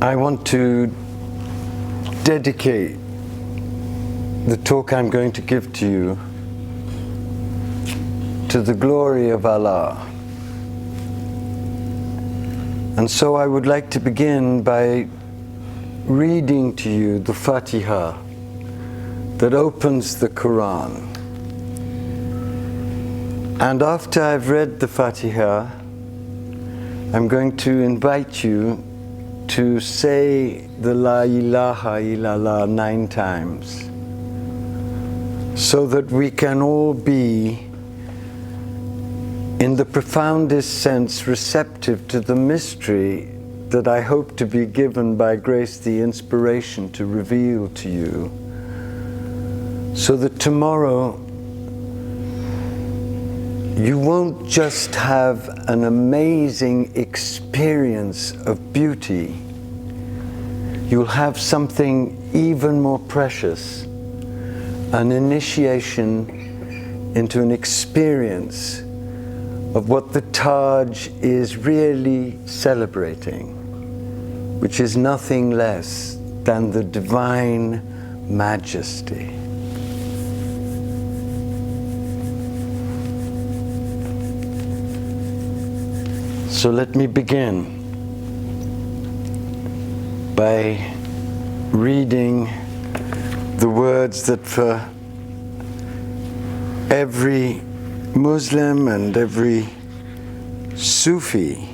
I want to dedicate the talk I'm going to give to you to the glory of Allah. And so I would like to begin by reading to you the Fatiha that opens the Quran. And after I've read the Fatiha, I'm going to invite you to say the La ilaha illallah 9 times, so that we can all be, in the profoundest sense, receptive to the mystery that I hope to be given by grace the inspiration to reveal to you, so that tomorrow you won't just have an amazing experience of beauty, you'll have something even more precious, an initiation into an experience of what the Taj is really celebrating, which is nothing less than the divine majesty. So let me begin by reading the words that for every Muslim and every Sufi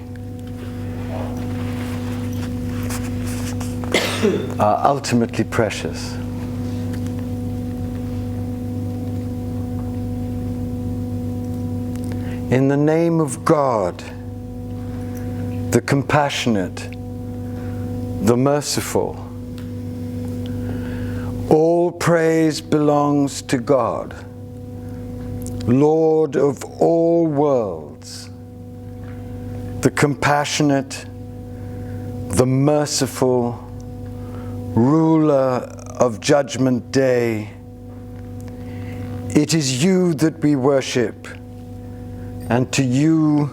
are ultimately precious. In the name of God, the compassionate, the merciful, all praise belongs to God, Lord of all worlds, the compassionate, the merciful, ruler of Judgment Day. It is you that we worship, and to you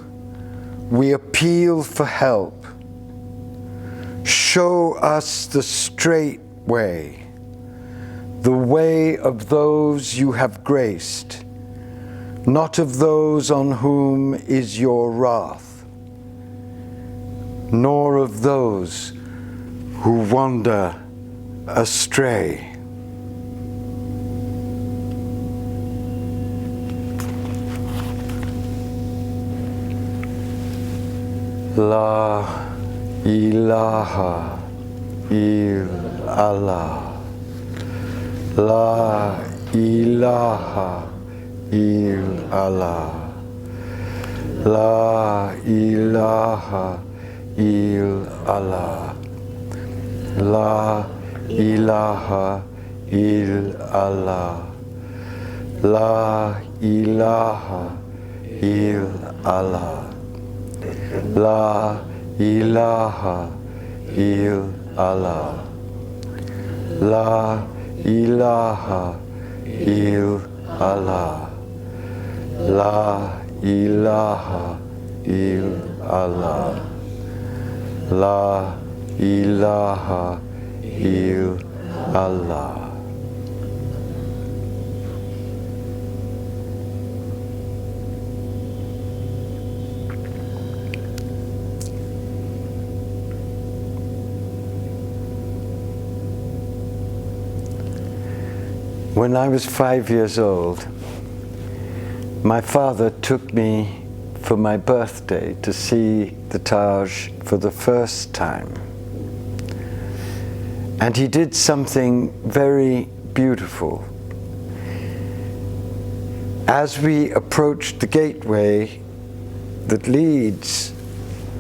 we appeal for help. Show us the straight way, the way of those you have graced, not of those on whom is your wrath, nor of those who wander astray. La ilaha illallah. La ilaha illallah. La ilaha illallah. La ilaha illallah. La ilaha illallah. La ilaha illallah. La ilaha illallah. La ilaha illallah. La ilaha illallah. When I was 5 years old, my father took me for my birthday to see the Taj for the first time. And he did something very beautiful. As we approached the gateway that leads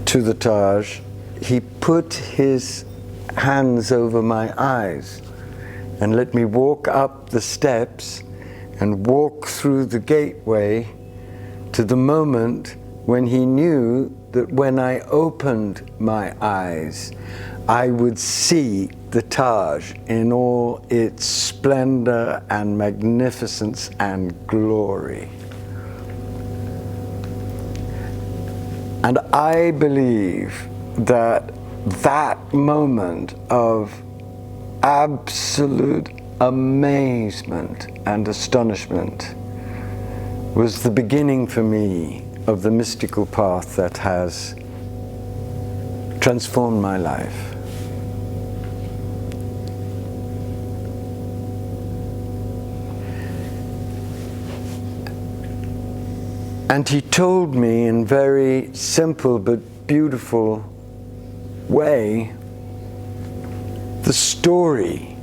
to the Taj, he put his hands over my eyes and let me walk up the steps and walk through the gateway to the moment when he knew that when I opened my eyes, I would see the Taj in all its splendor and magnificence and glory. And I believe that that moment of absolute amazement and astonishment was the beginning for me of the mystical path that has transformed my life. And he told me in very simple but beautiful way the story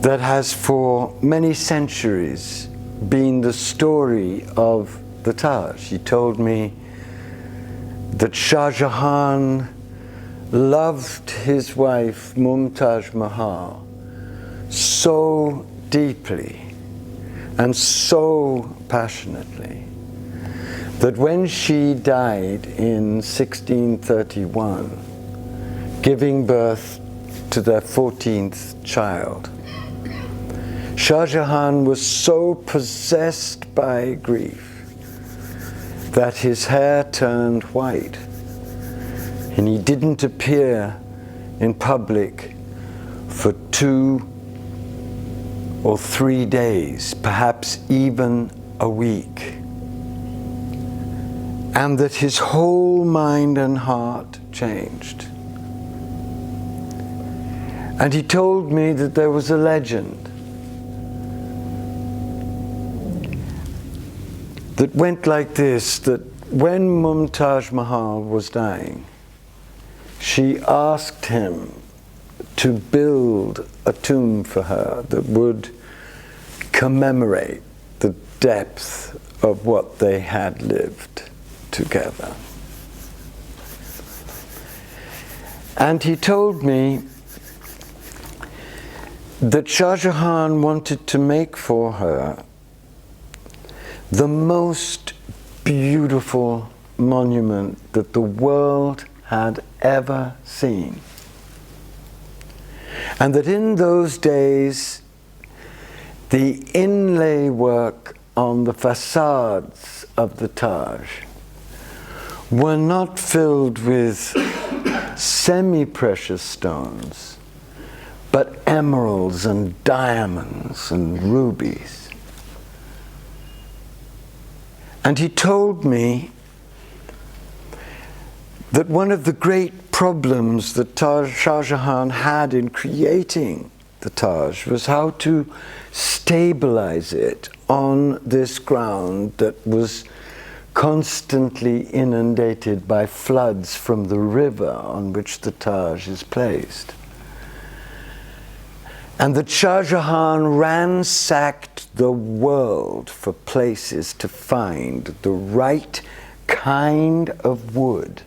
that has for many centuries been the story of the Taj. He told me that Shah Jahan loved his wife Mumtaz Mahal so deeply and so passionately that when she died in 1631, giving birth to their 14th child, Shah Jahan was so possessed by grief that his hair turned white and he didn't appear in public for 2 or 3 days, perhaps even a week. And that his whole mind and heart changed. And he told me that there was a legend that went like this, that when Mumtaz Mahal was dying, she asked him to build a tomb for her that would commemorate the depth of what they had lived together. And he told me that Shah Jahan wanted to make for her the most beautiful monument that the world had ever seen. And that in those days, the inlay work on the facades of the Taj were not filled with semi-precious stones, but emeralds and diamonds and rubies. And he told me that one of the great problems that Shah Jahan had in creating the Taj was how to stabilize it on this ground that was constantly inundated by floods from the river on which the Taj is placed. And that Shah Jahan ransacked the world for places to find the right kind of wood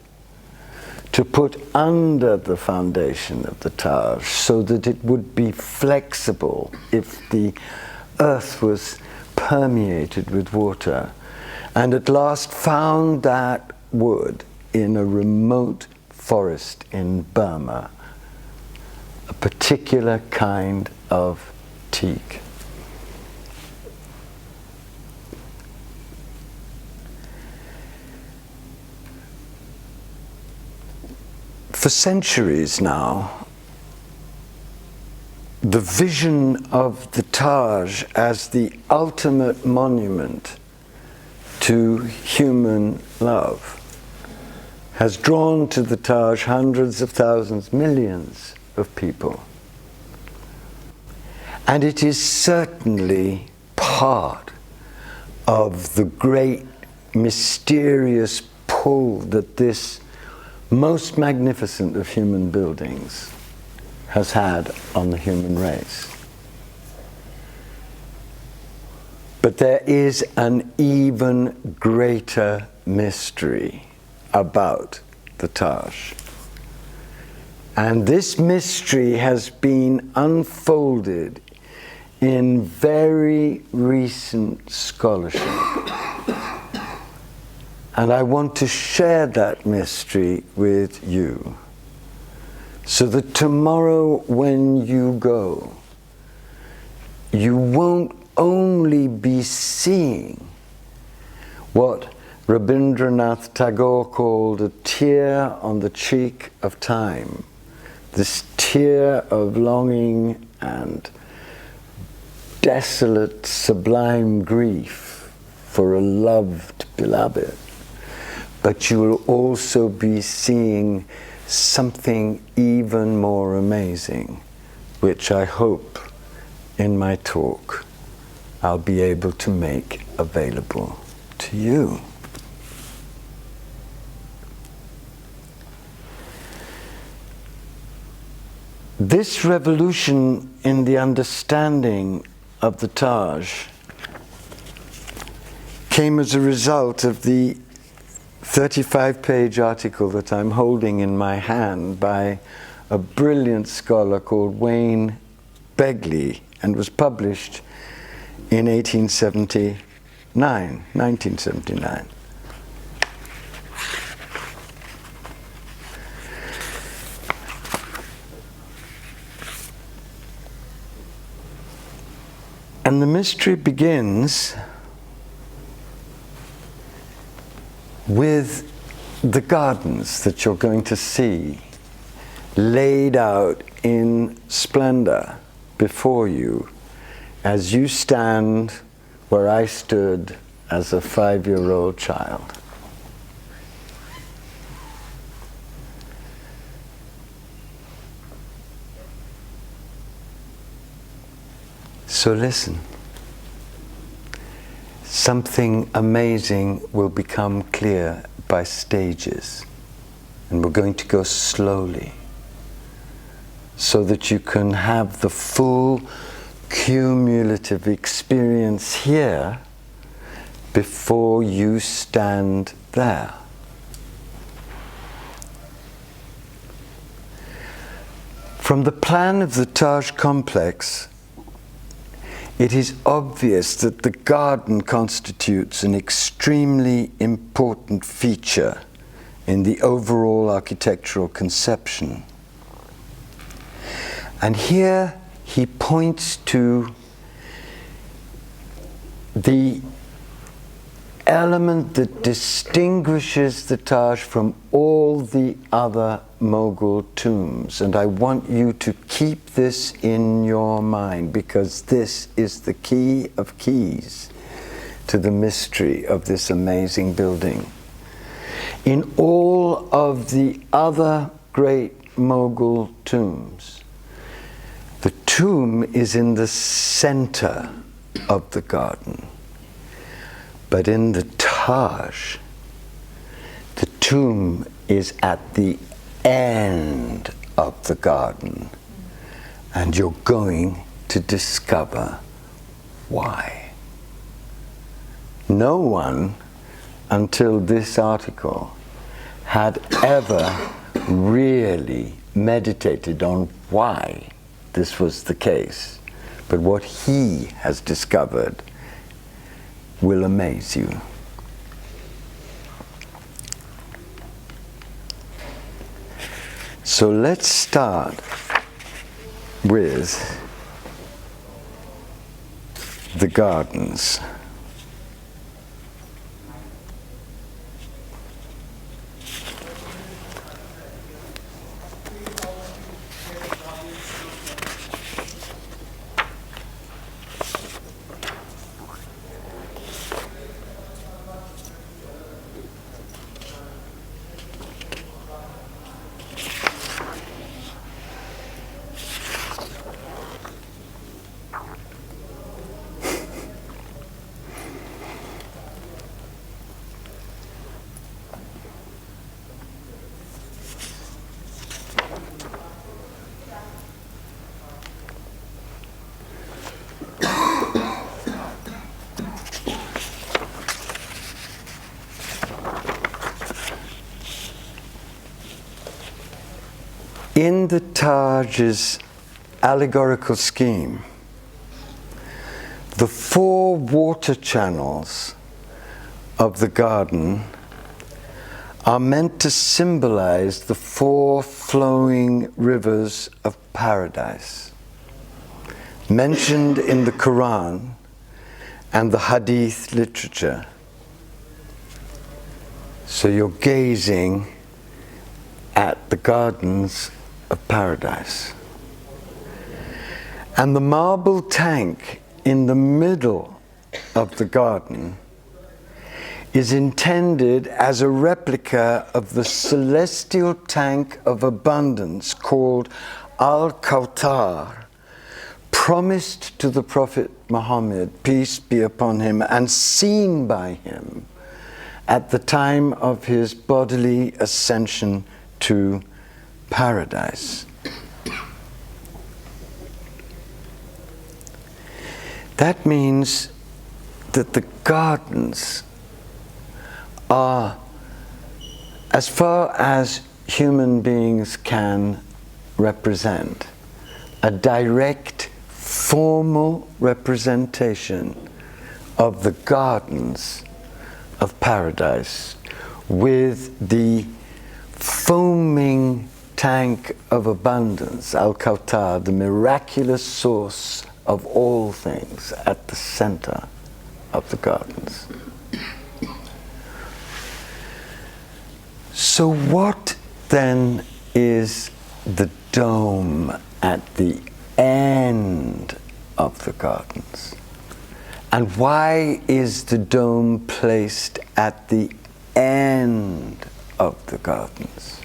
to put under the foundation of the Taj so that it would be flexible if the earth was permeated with water. And at last found that wood in a remote forest in Burma, a particular kind of teak. For centuries now, the vision of the Taj as the ultimate monument to human love has drawn to the Taj hundreds of thousands, millions of people. And it is certainly part of the great mysterious pull that this most magnificent of human buildings has had on the human race. But there is an even greater mystery about the Taj. And this mystery has been unfolded in very recent scholarship. And I want to share that mystery with you, so that tomorrow when you go, you won't only be seeing what Rabindranath Tagore called a tear on the cheek of time. This tear of longing and desolate, sublime grief for a loved beloved. But you will also be seeing something even more amazing, which I hope in my talk I'll be able to make available to you. This revolution in the understanding of the Taj came as a result of the 35-page article that I'm holding in my hand by a brilliant scholar called Wayne Begley, and was published in 1979. And the mystery begins with the gardens that you're going to see laid out in splendor before you as you stand where I stood as a 5-year-old child. So listen. Something amazing will become clear by stages, and we're going to go slowly so that you can have the full cumulative experience here before you stand there. From the plan of the Taj complex, it is obvious that the garden constitutes an extremely important feature in the overall architectural conception. And here he points to the element that distinguishes the Taj from all the other Mughal tombs. And I want you to keep this in your mind, because this is the key of keys to the mystery of this amazing building. In all of the other great Mughal tombs, the tomb is in the center of the garden. But in the Taj, the tomb is at the end of the garden, and you're going to discover why. No one until this article had ever really meditated on why this was the case, but what he has discovered will amaze you. So let's start with the gardens. In the Taj's allegorical scheme, the 4 water channels of the garden are meant to symbolize the 4 flowing rivers of paradise, mentioned in the Quran and the Hadith literature. So you're gazing at the gardens of paradise. And the marble tank in the middle of the garden is intended as a replica of the celestial tank of abundance called Al-Kawthar, promised to the Prophet Muhammad, peace be upon him, and seen by him at the time of his bodily ascension to paradise. That means that the gardens are, as far as human beings can represent, a direct, formal representation of the gardens of paradise, with the foaming tank of abundance, Al-Kawthar, the miraculous source of all things, at the center of the gardens. So what then is the dome at the end of the gardens? And why is the dome placed at the end of the gardens?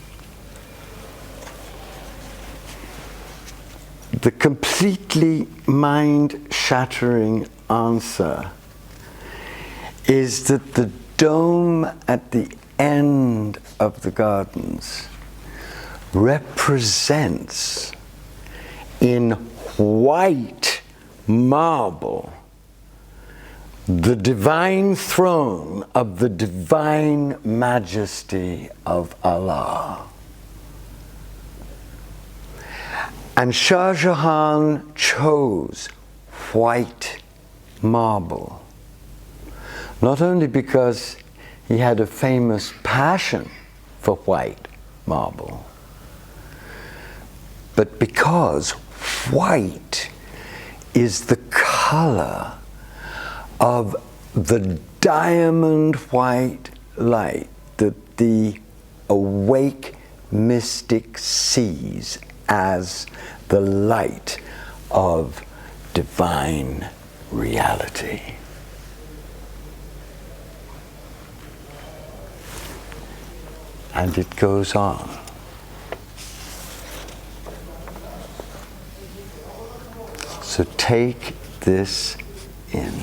The completely mind-shattering answer is that the dome at the end of the gardens represents in white marble the divine throne of the divine majesty of Allah. And Shah Jahan chose white marble, not only because he had a famous passion for white marble, but because white is the color of the diamond white light that the awake mystic sees as the light of divine reality. And it goes on. So take this in.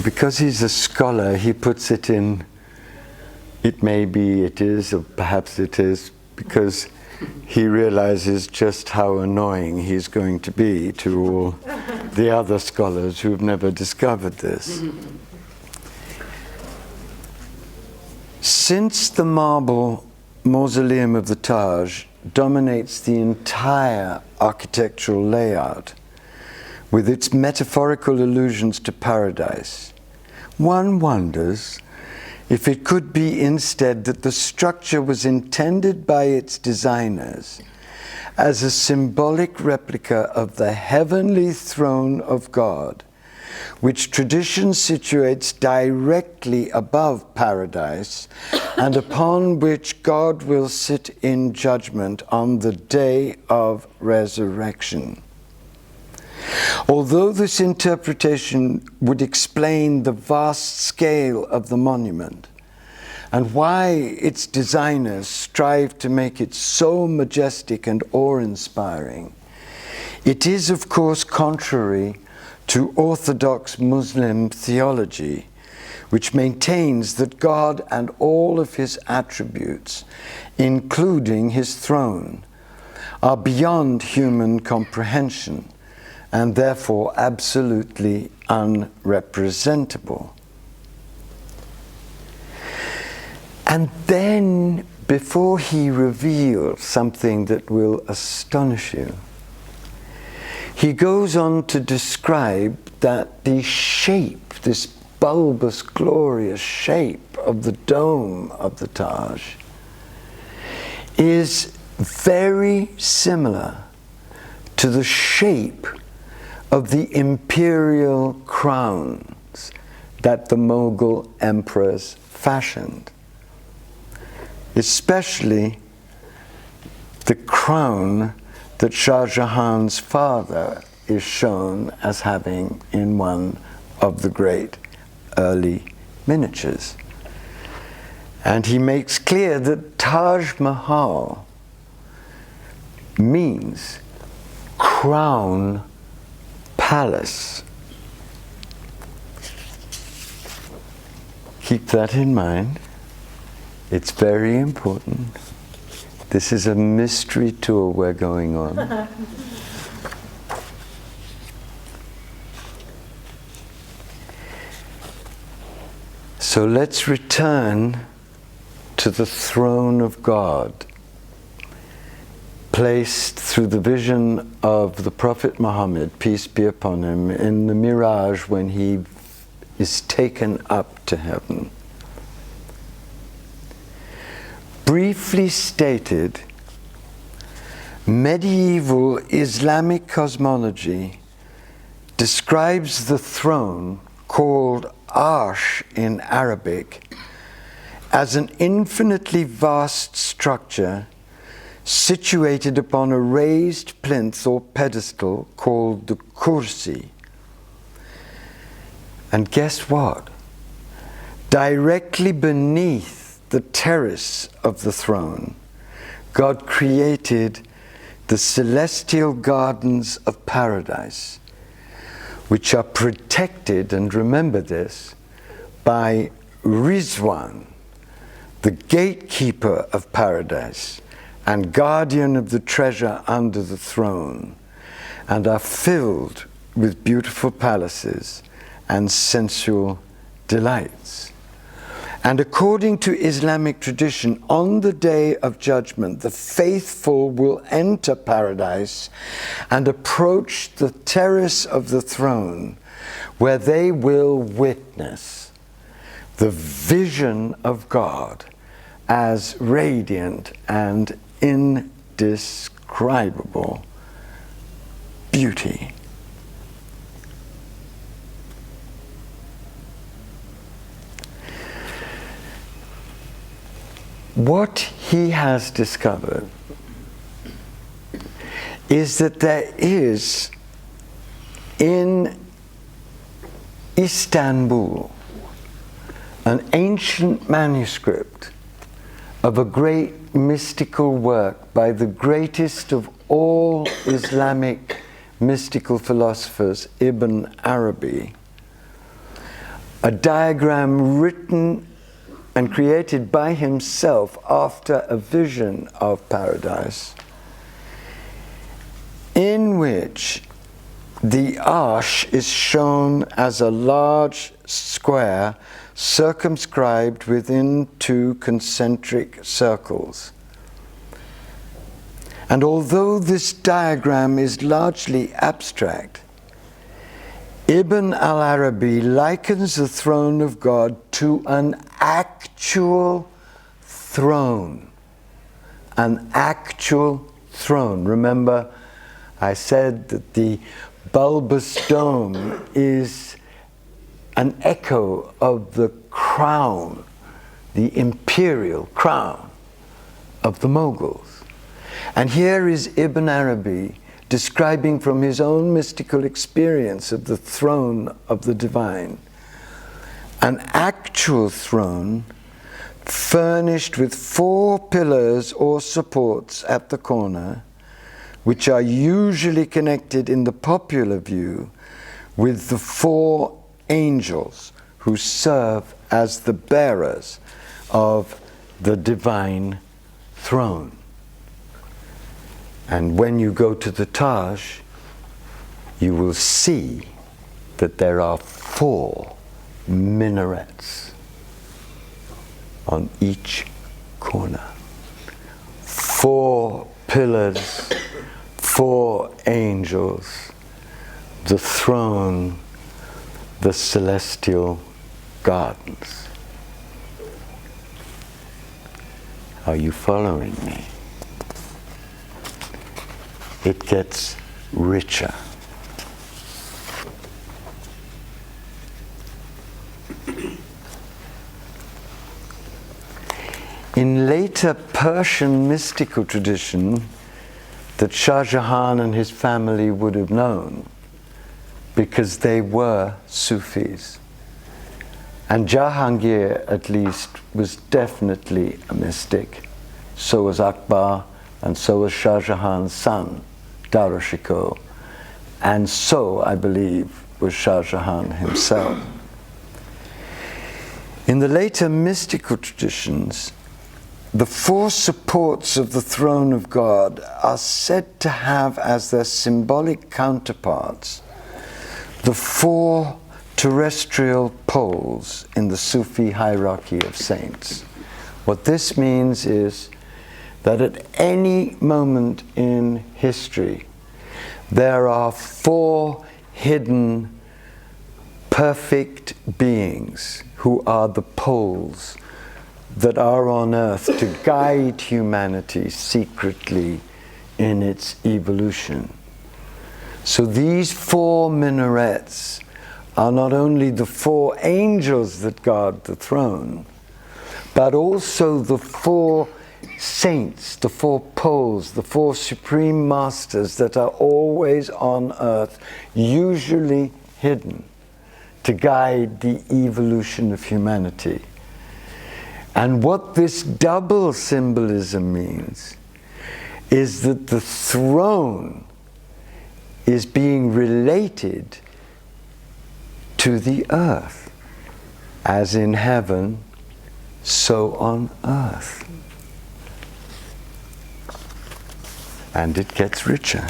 Because he's a scholar, he puts it in, it may be, it is, or perhaps it is, because he realizes just how annoying he's going to be to all the other scholars who've never discovered this. Since the marble mausoleum of the Taj dominates the entire architectural layout, with its metaphorical allusions to paradise, one wonders if it could be instead that the structure was intended by its designers as a symbolic replica of the heavenly throne of God, which tradition situates directly above paradise and upon which God will sit in judgment on the day of resurrection. Although this interpretation would explain the vast scale of the monument and why its designers strive to make it so majestic and awe-inspiring, it is, of course, contrary to Orthodox Muslim theology, which maintains that God and all of his attributes, including his throne, are beyond human comprehension and therefore absolutely unrepresentable. And then, before he reveals something that will astonish you, he goes on to describe that the shape, this bulbous, glorious shape of the dome of the Taj, is very similar to the shape of the imperial crowns that the Mughal emperors fashioned, especially the crown that Shah Jahan's father is shown as having in one of the great early miniatures. And he makes clear that Taj Mahal means crown palace. Keep that in mind. It's very important. This is a mystery tour we're going on. So let's return to the throne of God, placed through the vision of the Prophet Muhammad, peace be upon him, in the mirage when he is taken up to heaven. Briefly stated, medieval Islamic cosmology describes the throne, called Arsh in Arabic, as an infinitely vast structure situated upon a raised plinth or pedestal called the Kursi. And guess what? Directly beneath the terrace of the throne, God created the celestial gardens of paradise, which are protected, and remember this, by Rizwan, the gatekeeper of paradise and guardian of the treasure under the throne, and are filled with beautiful palaces and sensual delights. And according to Islamic tradition, on the day of judgment, the faithful will enter paradise and approach the terrace of the throne, where they will witness the vision of God as radiant and indescribable beauty. What he has discovered is that there is in Istanbul an ancient manuscript of a great mystical work by the greatest of all Islamic mystical philosophers, Ibn Arabi, a diagram written and created by himself after a vision of paradise, in which the Arsh is shown as a large square circumscribed within two concentric circles. And although this diagram is largely abstract, Ibn al-Arabi likens the throne of God to an actual throne. An actual throne. Remember, I said that the bulbous dome is an echo of the crown, the imperial crown of the Mughals. And here is Ibn Arabi describing from his own mystical experience of the throne of the divine, an actual throne furnished with 4 pillars or supports at the corner, which are usually connected in the popular view with the 4 angels who serve as the bearers of the divine throne. And when you go to the Taj, you will see that there are 4 minarets on each corner. 4 pillars, 4 angels, the throne, the celestial gardens. Are you following me? It gets richer. In later Persian mystical tradition that Shah Jahan and his family would have known, because they were Sufis. And Jahangir, at least, was definitely a mystic. So was Akbar, and so was Shah Jahan's son, Darashikoh. And so, I believe, was Shah Jahan himself. In the later mystical traditions, the four supports of the throne of God are said to have as their symbolic counterparts the four terrestrial poles in the Sufi hierarchy of saints. What this means is that at any moment in history, there are four hidden, perfect beings who are the poles that are on earth to guide humanity secretly in its evolution. So these four minarets are not only the four angels that guard the throne, but also the four saints, the four poles, the four supreme masters that are always on earth, usually hidden, to guide the evolution of humanity. And what this double symbolism means is that the throne is being related to the earth. As in heaven, so on earth. And it gets richer.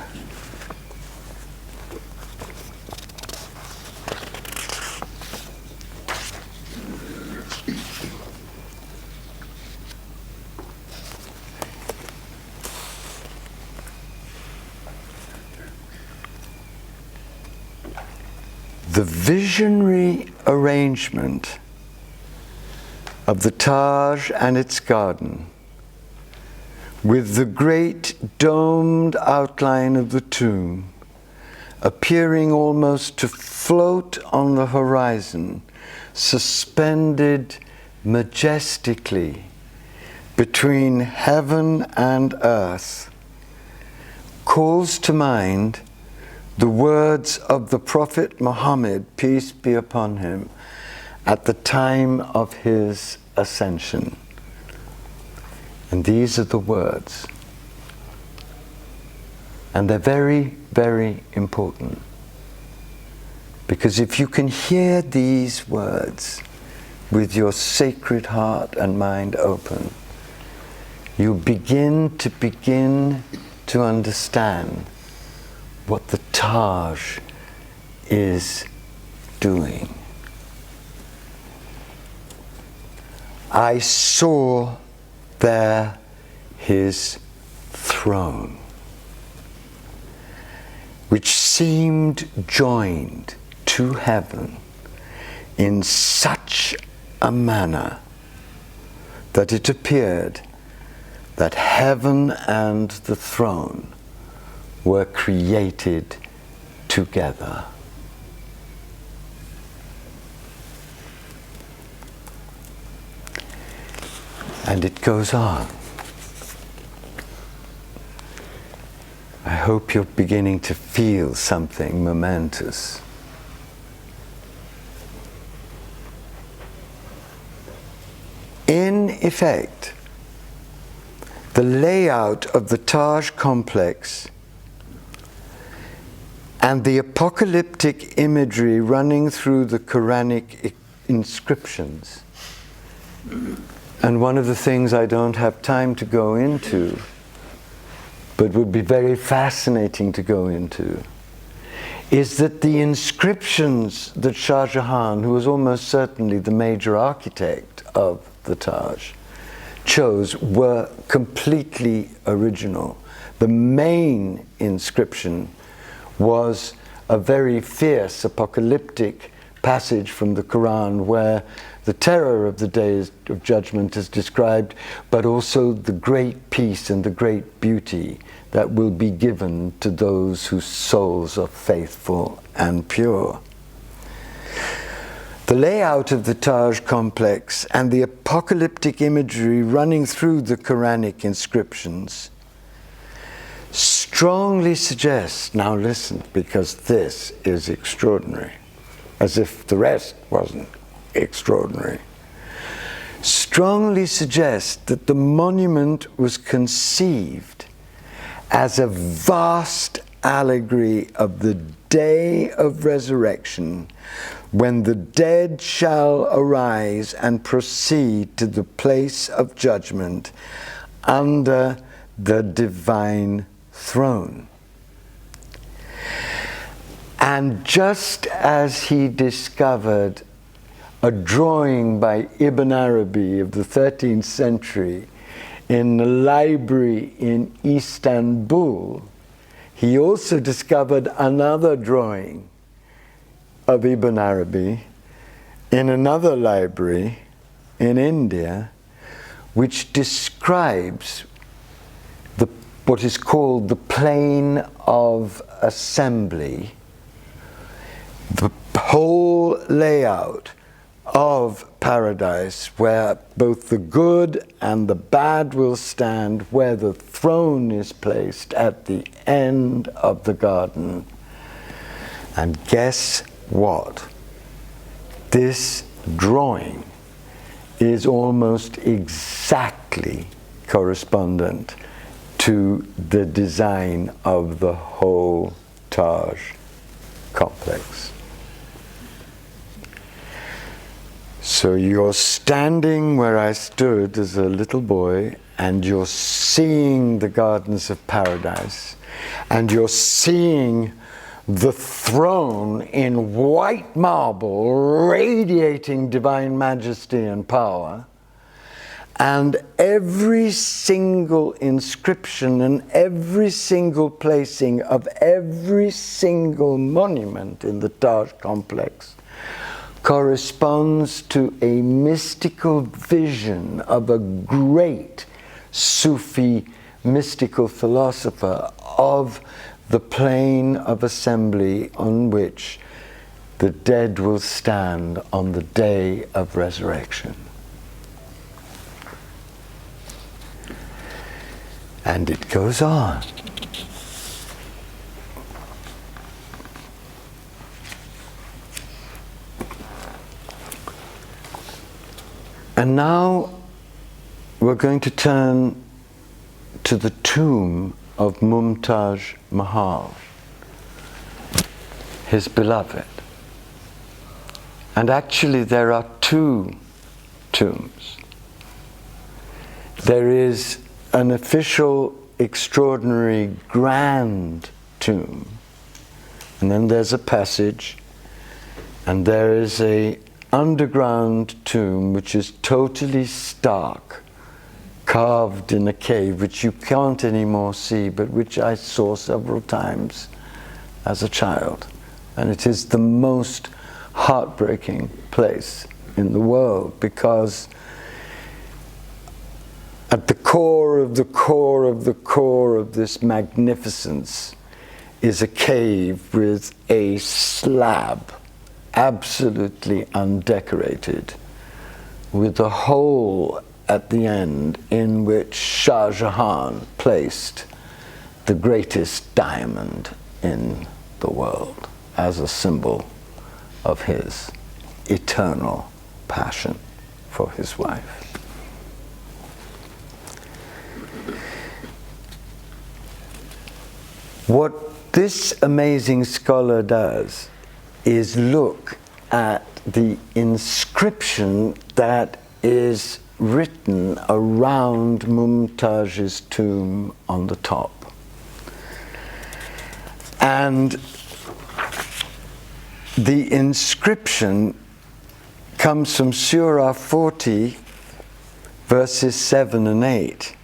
The visionary arrangement of the Taj and its garden, with the great domed outline of the tomb appearing almost to float on the horizon, suspended majestically between heaven and earth, calls to mind the words of the Prophet Muhammad, peace be upon him, at the time of his ascension. And these are the words. And they're very, very important. Because if you can hear these words with your sacred heart and mind open, you begin to understand what the Taj is doing. I saw there his throne, which seemed joined to heaven in such a manner that it appeared that heaven and the throne were created together. And it goes on. I hope you're beginning to feel something momentous. In effect, the layout of the Taj complex and the apocalyptic imagery running through the Quranic inscriptions. And one of the things I don't have time to go into, but would be very fascinating to go into, is that the inscriptions that Shah Jahan, who was almost certainly the major architect of the Taj, chose were completely original. The main inscription was a very fierce apocalyptic passage from the Quran where the terror of the day of judgment is described, but also the great peace and the great beauty that will be given to those whose souls are faithful and pure. The The layout of the Taj complex and the apocalyptic imagery running through the Quranic inscriptions strongly suggest, now listen, because this is extraordinary, as if the rest wasn't extraordinary, strongly suggest that the monument was conceived as a vast allegory of the day of resurrection, when the dead shall arise and proceed to the place of judgment under the divine throne. And just as he discovered a drawing by Ibn Arabi of the 13th century in the library in Istanbul, he also discovered another drawing of Ibn Arabi in another library in India, which describes what is called the plane of assembly, the whole layout of paradise, where both the good and the bad will stand, where the throne is placed at the end of the garden. And guess what? This drawing is almost exactly correspondent to the design of the whole Taj complex. So you're standing where I stood as a little boy, and you're seeing the gardens of paradise, and you're seeing the throne in white marble, radiating divine majesty and power, and every single inscription and every single placing of every single monument in the Taj complex corresponds to a mystical vision of a great Sufi mystical philosopher of the plane of assembly on which the dead will stand on the day of resurrection. And it goes on. And now we're going to turn to the tomb of Mumtaz Mahal, his beloved. And actually there are two tombs. There is an official, extraordinary, grand tomb, and then there's a passage, and there is a underground tomb which is totally stark, carved in a cave which you can't anymore see, but which I saw several times as a child. And it is the most heartbreaking place in the world, because at the core of the core of the core of this magnificence is a cave with a slab, absolutely undecorated, with a hole at the end in which Shah Jahan placed the greatest diamond in the world as a symbol of his eternal passion for his wife. What this amazing scholar does is look at the inscription that is written around Mumtaz's tomb on the top. And the inscription comes from Surah 40, verses 7 and 8.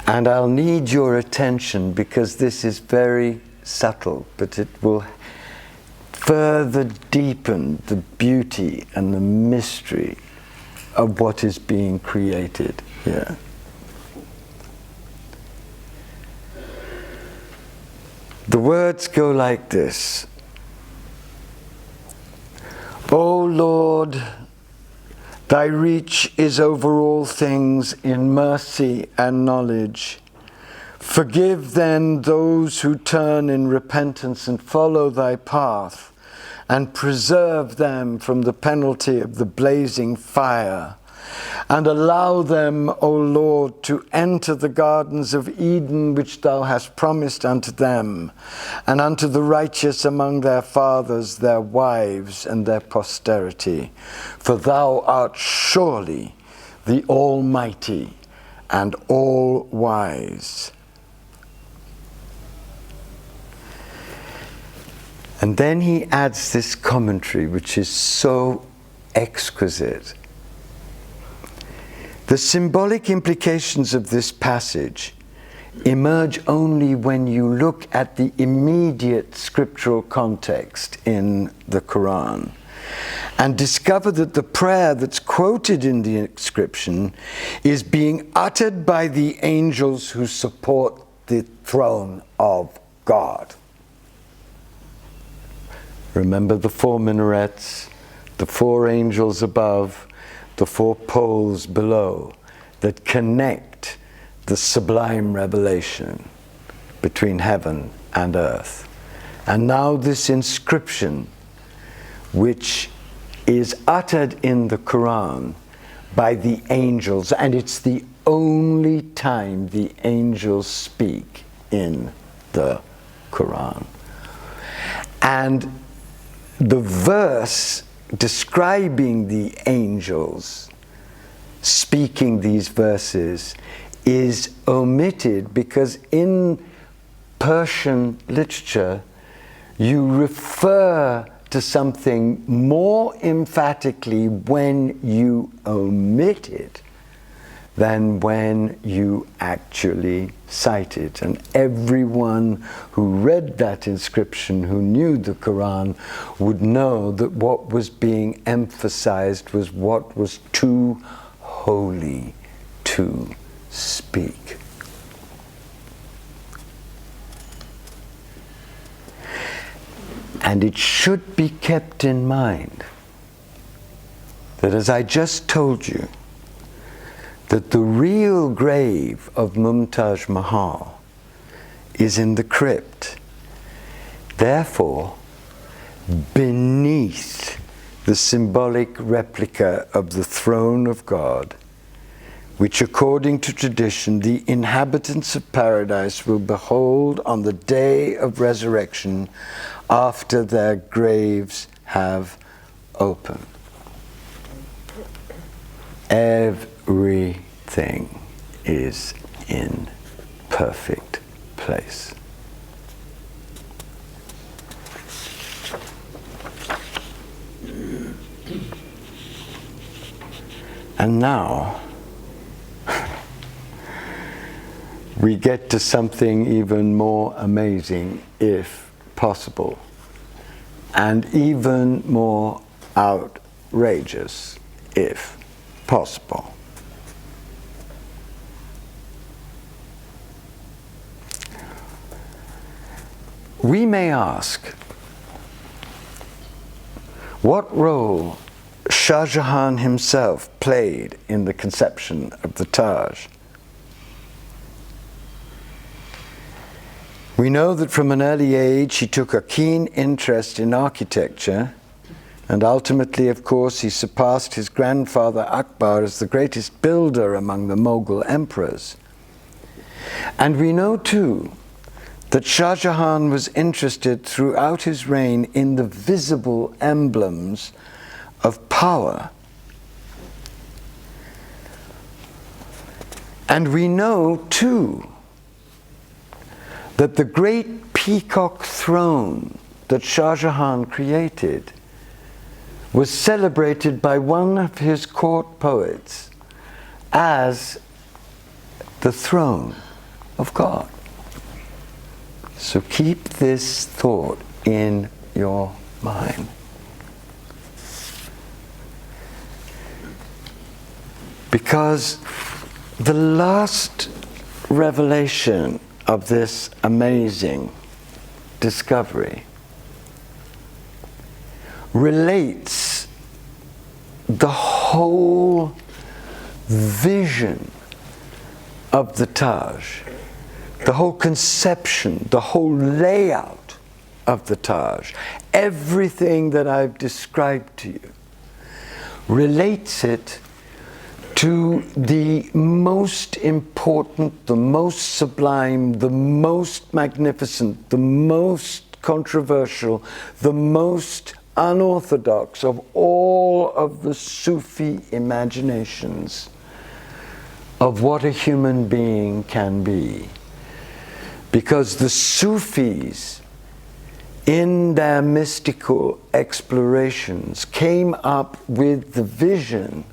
And I'll need your attention because this is very subtle, but it will further deepen the beauty and the mystery of what is being created here. The words go like this: O Lord, thy reach is over all things in mercy and knowledge. Forgive then those who turn in repentance and follow thy path, and preserve them from the penalty of the blazing fire. And allow them, O Lord, to enter the gardens of Eden which thou hast promised unto them, and unto the righteous among their fathers, their wives, and their posterity. For thou art surely the Almighty and all-wise. And then he adds this commentary, which is so exquisite. The symbolic implications of this passage emerge only when you look at the immediate scriptural context in the Quran and discover that the prayer that's quoted in the inscription is being uttered by the angels who support the throne of God. Remember the 4 minarets, the 4 angels above, the 4 poles below that connect the sublime revelation between heaven and earth. And now this inscription, which is uttered in the Quran by the angels, and it's the only time the angels speak in the Quran. And the verse describing the angels speaking these verses is omitted because in Persian literature you refer to something more emphatically when you omit it than when you actually cite it. And everyone who read that inscription, who knew the Quran, would know that what was being emphasized was what was too holy to speak. And it should be kept in mind that, as I just told you, that the real grave of Mumtaz Mahal is in the crypt. Therefore, beneath the symbolic replica of the throne of God, which according to tradition the inhabitants of paradise will behold on the day of resurrection after their graves have opened. Everything is in perfect place. And now we get to something even more amazing, if possible, and even more outrageous, if possible. We may ask, what role Shah Jahan himself played in the conception of the Taj? We know that from an early age he took a keen interest in architecture, and ultimately, of course, he surpassed his grandfather Akbar as the greatest builder among the Mughal emperors. And we know too that Shah Jahan was interested throughout his reign in the visible emblems of power. And we know too that the great peacock throne that Shah Jahan created was celebrated by one of his court poets as the throne of God. So keep this thought in your mind. Because the last revelation of this amazing discovery relates the whole vision of the Taj, the whole conception, the whole layout of the Taj, everything that I've described to you, relates it to the most important, the most sublime, the most magnificent, the most controversial, the most unorthodox of all of the Sufi imaginations of what a human being can be. Because the Sufis, in their mystical explorations, came up with the vision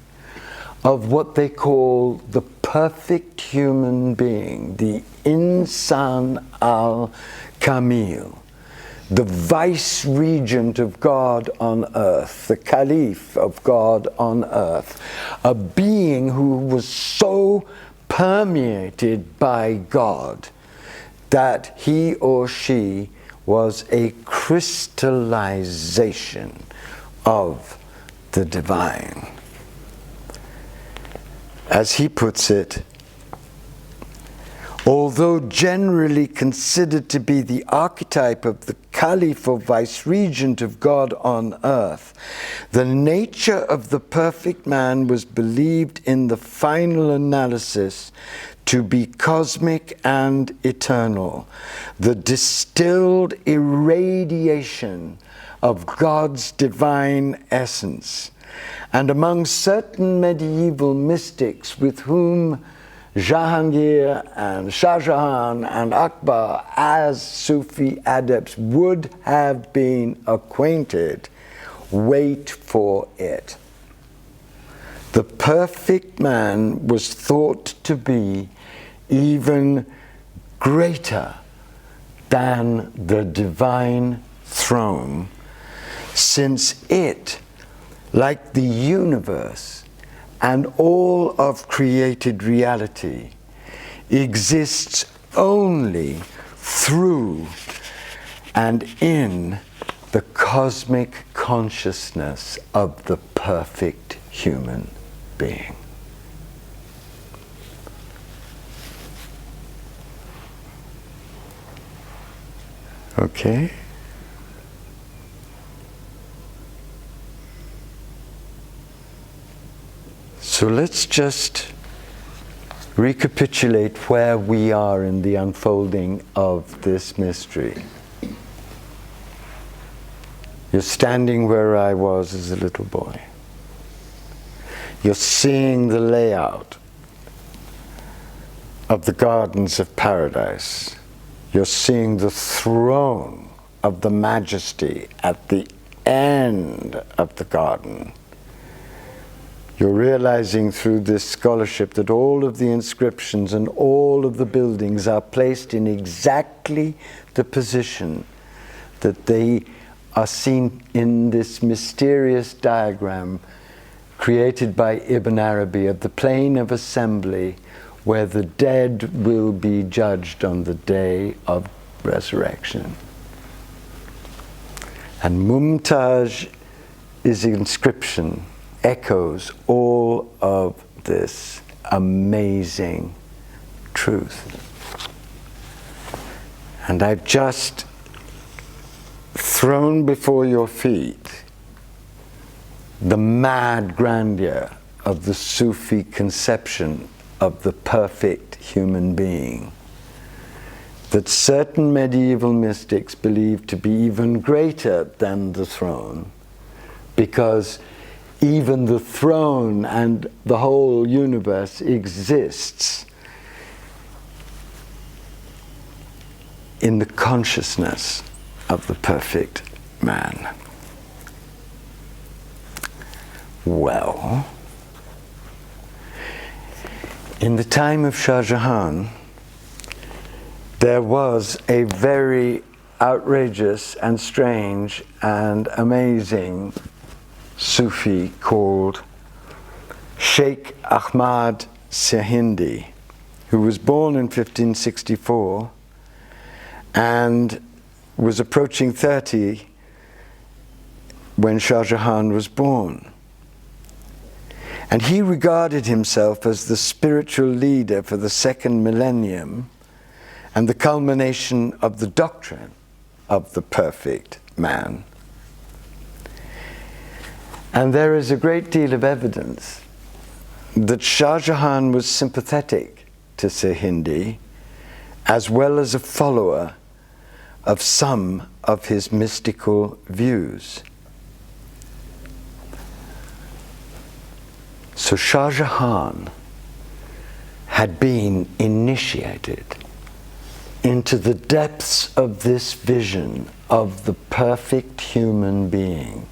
of what they call the perfect human being, the Insan al-Kamil, the vice-regent of God on earth, the caliph of God on earth, a being who was so permeated by God that he or she was a crystallization of the divine. As he puts it, although generally considered to be the archetype of the caliph or vice-regent of God on earth, the nature of the perfect man was believed in the final analysis to be cosmic and eternal, the distilled irradiation of God's divine essence. And among certain medieval mystics with whom Jahangir and Shah Jahan and Akbar, as Sufi adepts, would have been acquainted, wait for it. The perfect man was thought to be even greater than the divine throne, since it, like the universe and all of created reality, exists only through and in the cosmic consciousness of the perfect human being. Okay? So let's just recapitulate where we are in the unfolding of this mystery. You're standing where I was as a little boy. You're seeing the layout of the gardens of paradise. You're seeing the throne of the majesty at the end of the garden. You're realizing through this scholarship that all of the inscriptions and all of the buildings are placed in exactly the position that they are seen in this mysterious diagram created by Ibn Arabi of the plane of assembly where the dead will be judged on the day of resurrection. And Mumtaz is inscription echoes all of this amazing truth. And I've just thrown before your feet the mad grandeur of the Sufi conception of the perfect human being that certain medieval mystics believe to be even greater than the throne, because even the throne and the whole universe exists in the consciousness of the perfect man. Well, in the time of Shah Jahan, there was a very outrageous and strange and amazing Sufi called Sheikh Ahmad Sirhindi, who was born in 1564 and was approaching 30 when Shah Jahan was born. And he regarded himself as the spiritual leader for the second millennium and the culmination of the doctrine of the perfect man. And there is a great deal of evidence that Shah Jahan was sympathetic to Sirhindi, as well as a follower of some of his mystical views. So Shah Jahan had been initiated into the depths of this vision of the perfect human being,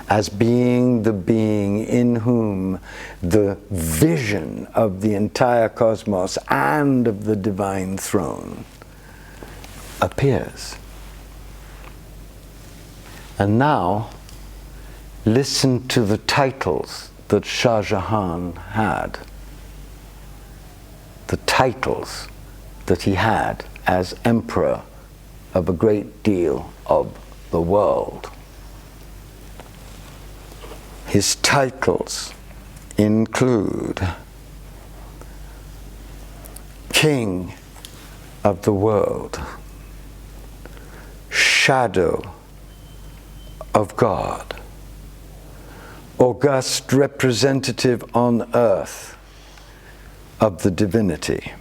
as being the being in whom the vision of the entire cosmos and of the divine throne appears. And now, listen to the titles that Shah Jahan had. The titles that he had as emperor of a great deal of the world. His titles include King of the World, Shadow of God, August Representative on Earth of the Divinity,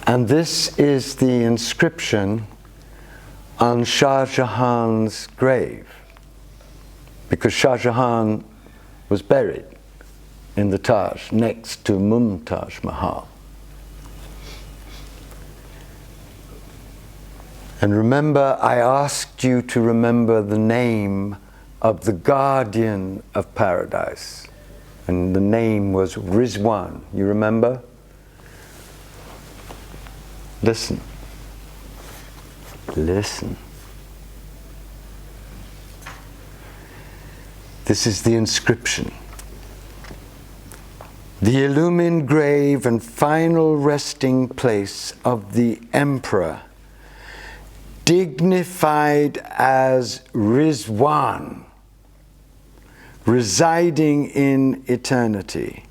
and this is the inscription on Shah Jahan's grave, because Shah Jahan was buried in the Taj next to Mumtaz Mahal. And remember, I asked you to remember the name of the guardian of paradise, and the name was Rizwan. You remember? Listen. Listen. This is the inscription. The illumined grave and final resting place of the emperor, dignified as Rizwan, residing in eternity.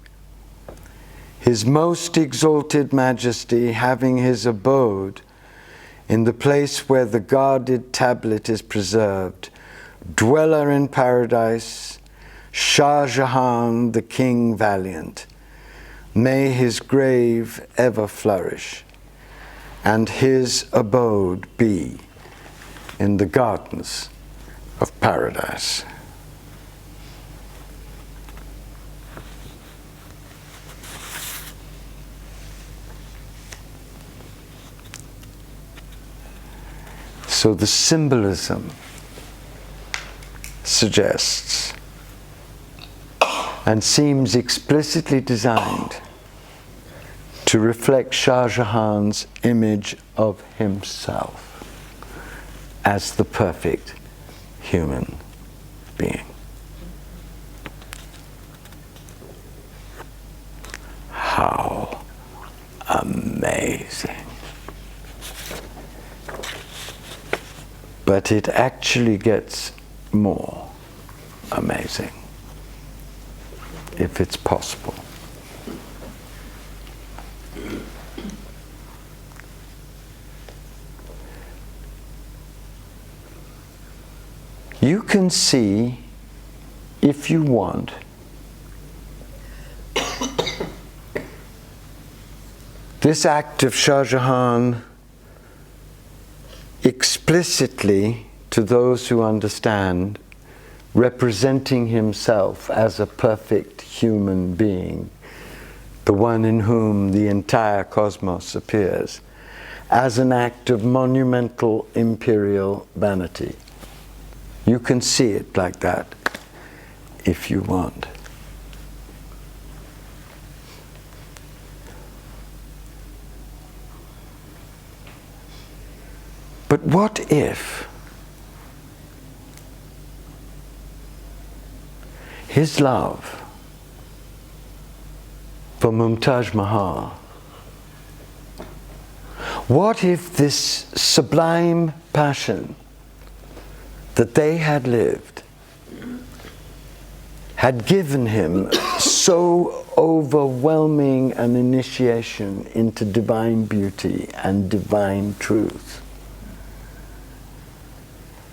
His most exalted majesty having his abode in the place where the guarded tablet is preserved, dweller in paradise, Shah Jahan, the king valiant. May his grave ever flourish, and his abode be in the gardens of paradise. So the symbolism suggests and seems explicitly designed to reflect Shah Jahan's image of himself as the perfect human being. How amazing. But it actually gets more amazing, if it's possible. You can see, if you want, this act of Shah Jahan explicitly, to those who understand, representing himself as a perfect human being, the one in whom the entire cosmos appears, as an act of monumental imperial vanity. You can see it like that if you want. But what if his love for Mumtaz Mahal What if this sublime passion that they had lived had given him so overwhelming an initiation into divine beauty and divine truth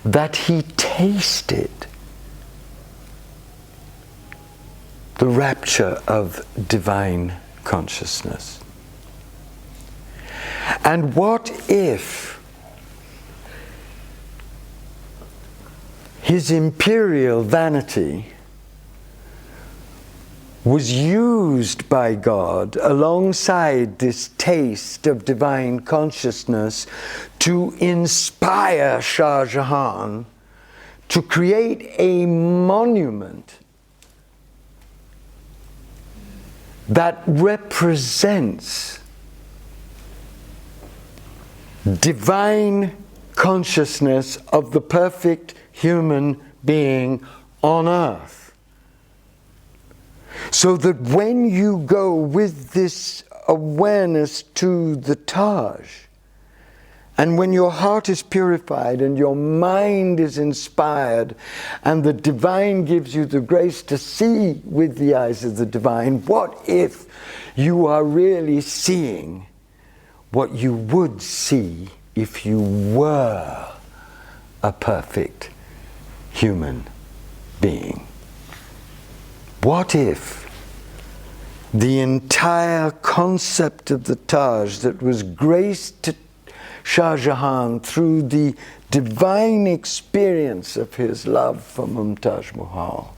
that he tasted the rapture of divine consciousness? And what if his imperial vanity was used by God alongside this taste of divine consciousness to inspire Shah Jahan to create a monument that represents divine consciousness of the perfect human being on earth. So that when you go with this awareness to the Taj, and when your heart is purified and your mind is inspired and the divine gives you the grace to see with the eyes of the divine, what if you are really seeing what you would see if you were a perfect human being? What if the entire concept of the Taj that was graced to Shah Jahan through the divine experience of his love for Taj Mahal,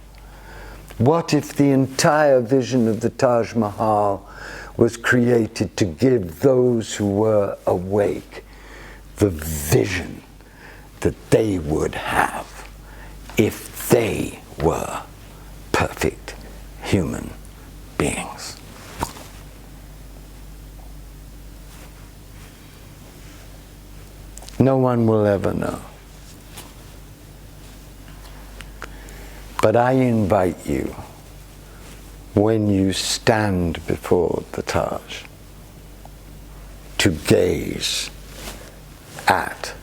what if the entire vision of the Taj Mahal was created to give those who were awake the vision that they would have if they were perfect human beings? No one will ever know. But I invite you, when you stand before the Taj, to gaze at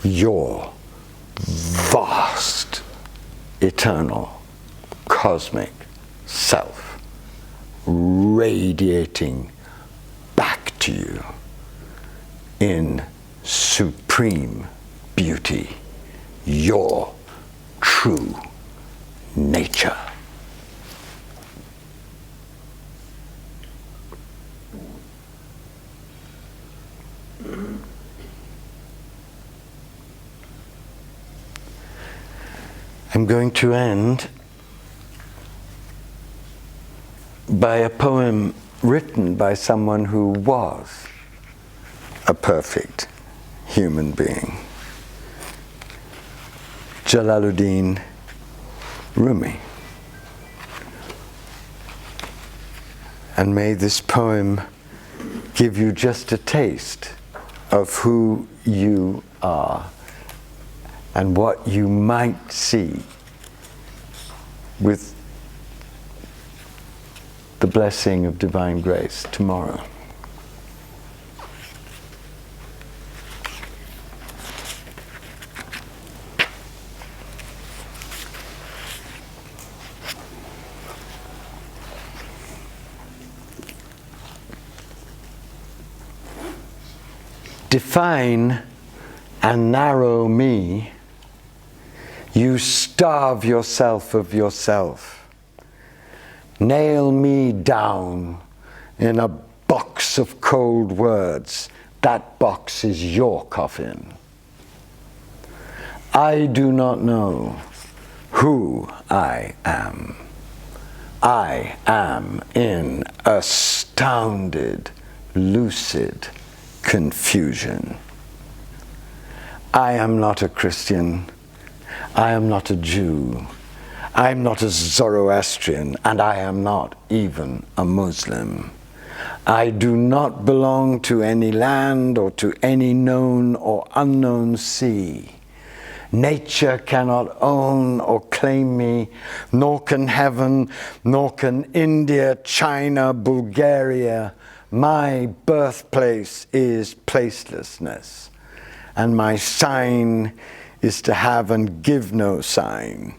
your vast, eternal, cosmic self radiating back to you in supreme beauty, your true nature. I'm going to end by a poem written by someone who was a perfect human being, Jalaluddin Rumi. And may this poem give you just a taste of who you are and what you might see with the blessing of divine grace tomorrow. Define and narrow me, you starve yourself of yourself. Nail me down in a box of cold words. That box is your coffin. I do not know who I am. I am in astounded, lucid confusion. I am not a Christian. I am not a Jew. I am not a Zoroastrian, and I am not even a Muslim. I do not belong to any land or to any known or unknown sea. Nature cannot own or claim me, nor can heaven, nor can India, China, Bulgaria, My birthplace is placelessness, and my sign is to have and give no sign.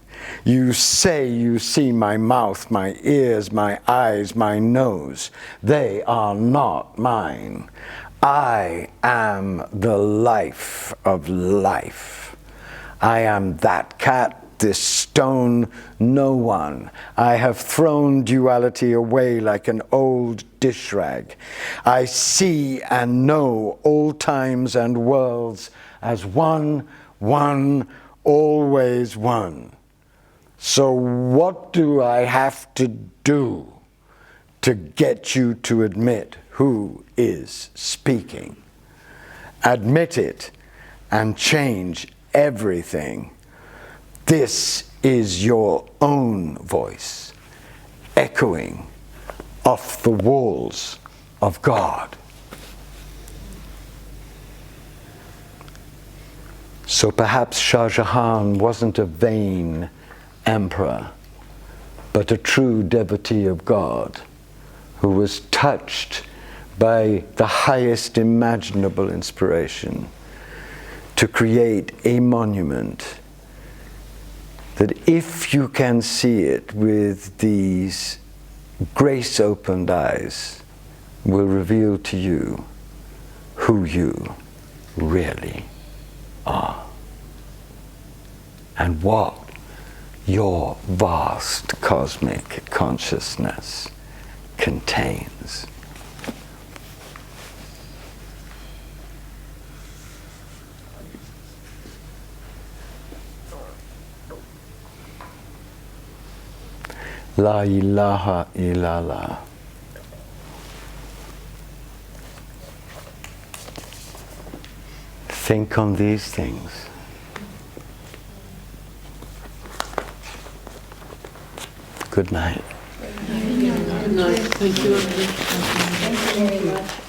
You say you see my mouth, my ears, my eyes, my nose. They are not mine. I am the life of life. I am that cat, this stone, no one. I have thrown duality away like an old dish rag. I see and know all times and worlds as one, always one. So what do I have to do to get you to admit who is speaking? Admit it and change everything. This is your own voice, echoing off the walls of God. So perhaps Shah Jahan wasn't a vain emperor, but a true devotee of God who was touched by the highest imaginable inspiration to create a monument that, if you can see it with these grace-opened eyes, will reveal to you who you really are and what your vast cosmic consciousness contains. La ilaha illallah. Think on these things. Good night. Good night. Thank you. Thank you very much.